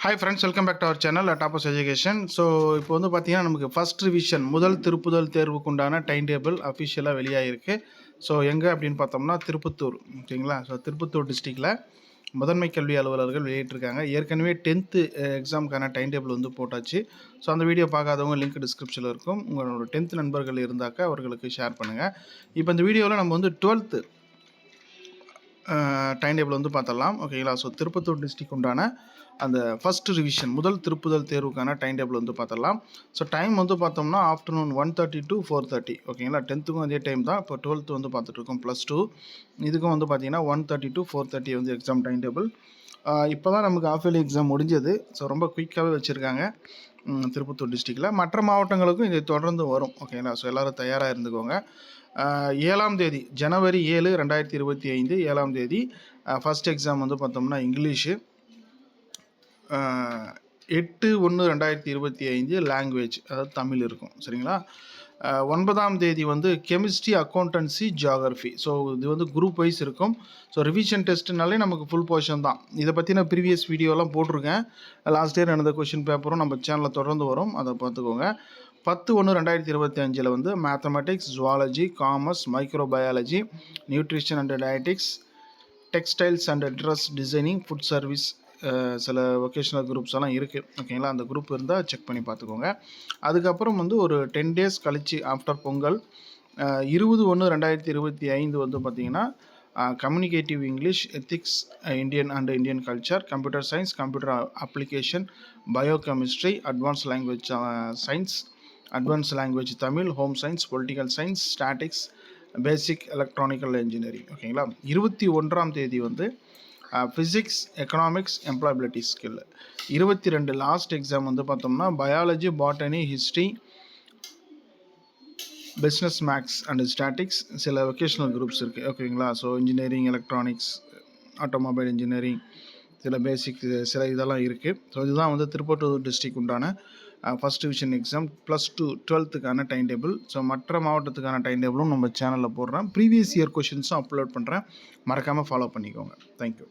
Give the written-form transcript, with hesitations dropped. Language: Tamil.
Hi friends, welcome back to our channel toppers education. So இப்போ வந்து பார்த்தீங்கன்னா நமக்கு ஃபஸ்ட் ரிவிஷன் முதல் திருப்புதல் தேர்வுக்கு உண்டான டைம் டேபிள் அஃபிஷியலாக வெளியாகிருக்கு. ஸோ எங்கே அப்படின்னு பார்த்தோம்னா திருப்பத்தூர், ஓகேங்களா. ஸோ திருப்பத்தூர் டிஸ்ட்ரிக்டில் முதன்மை கல்வி அலுவலர்கள் வெளியிட்டிருக்காங்க. ஏற்கனவே 10th எக்ஸாமுக்கான டைம் டேபிள் வந்து போட்டாச்சு. ஸோ அந்த வீடியோ பார்க்காதவங்க லிங்க் டிஸ்கிரிப்ஷனில் இருக்கும். உங்களோட 10th நண்பர்கள் இருந்தாக்க அவர்களுக்கு ஷேர் பண்ணுங்கள். இப்போ இந்த வீடியோவில் நம்ம வந்து 12th டைம் டேபிள் வந்து பார்த்துடலாம், ஓகேங்களா. ஸோ திருப்பத்தூர் டிஸ்ட்ரிக் உண்டான அந்த ஃபஸ்ட் ரிவிஷன் முதல் திருப்புதல் தேர்வுக்கான டைம் டேபிள் வந்து பார்த்துடலாம். ஸோ டைம் வந்து பார்த்தோம்னா ஆஃப்டர்நூன் 1:30 to 4:30, ஓகேங்களா. 10த்துக்கும் அதே டைம் தான். இப்போ 12th வந்து பார்த்துட்ருக்கோம் +2. இதுக்கும் வந்து பார்த்தீங்கன்னா 1:30 to 4:30 வந்து எக்ஸாம் டைம் டேபிள். இப்போ தான் நமக்கு ஆஃப் இயர்லி எக்ஸாம் முடிஞ்சது. ஸோ ரொம்ப குயிக்காகவே வச்சுருக்காங்க திருப்பத்தூர் டிஸ்ட்ரிக்டில். மற்ற மாவட்டங்களுக்கும் இதை தொடர்ந்து வரும், ஓகேங்களா. ஸோ எல்லோரும் தயாராக இருந்துக்கோங்க. 7ஆம் தேதி ஜனவரி 7, 2025 7ஆம் தேதி ஃபஸ்ட் எக்ஸாம் வந்து பார்த்தோம்னா இங்கிலீஷு. 8/1/2025 லாங்குவேஜ், அதாவது தமிழ் இருக்கும், சரிங்களா. 9ஆம் தேதி வந்து கெமிஸ்ட்ரி, அக்கௌண்டன்சி, ஜியாகிரஃபி. ஸோ இது வந்து குரூப் வைஸ் இருக்கும். ஸோ ரிவிஷன் டெஸ்ட்னாலே நமக்கு ஃபுல் போர்ஷன் தான். இதை பற்றின ப்ரீவியஸ் வீடியோலாம் போட்டிருக்கேன். லாஸ்ட் இயர் நடந்த கொஷின் பேப்பரும் நம்ம சேனலில் தொடர்ந்து வரும், அதை பார்த்துக்கோங்க. 10/1/2025 வந்து mathematics, zoology, commerce, microbiology, nutrition and dietetics, textiles and dress designing, food service, சில வொகேஷ்னல் குரூப்ஸ் எல்லாம் இருக்குது, ஓகேங்களா. அந்த குரூப் இருந்தால் செக் பண்ணி பார்த்துக்கோங்க. அதுக்கப்புறம் வந்து ஒரு 10 days கழிச்சு ஆஃப்டர் பொங்கல் 20/1/2025 வந்து பார்த்திங்கன்னா communicative English, ethics, Indian culture, computer science, computer application, biochemistry, advance language science, advance language Tamil, home science, political science, statics, basic electronical engineering, ஓகேங்களா. 21ஆம் தேதி வந்து physics, economics, employability skill. 22 last exam வந்து பார்த்தோம்னா biology, botany, history, business, maths and statics, சில வொகேஷ்னல் குரூப்ஸ் இருக்குது, ஓகேங்களா. So engineering, electronics, automobile engineering, சில பேசிக், சில இதெல்லாம் இருக்குது. ஸோ இதுதான் வந்து திருப்பத்தூர் டிஸ்ட்ரிக் உண்டான ஃபஸ்ட் டிவிஷன் எக்ஸாம் +2 12த்துக்கான டைம் டேபிள். ஸோ மற்ற மாவட்டத்துக்கான டைம் டேபிளும் நம்ம சேனலில் போடுறேன். ப்ரீவியஸ் இயர் கொஷின்ஸும் அப்லோட் பண்ணுறேன், மறக்காமல் ஃபாலோ பண்ணிக்கோங்க. தேங்க்யூ.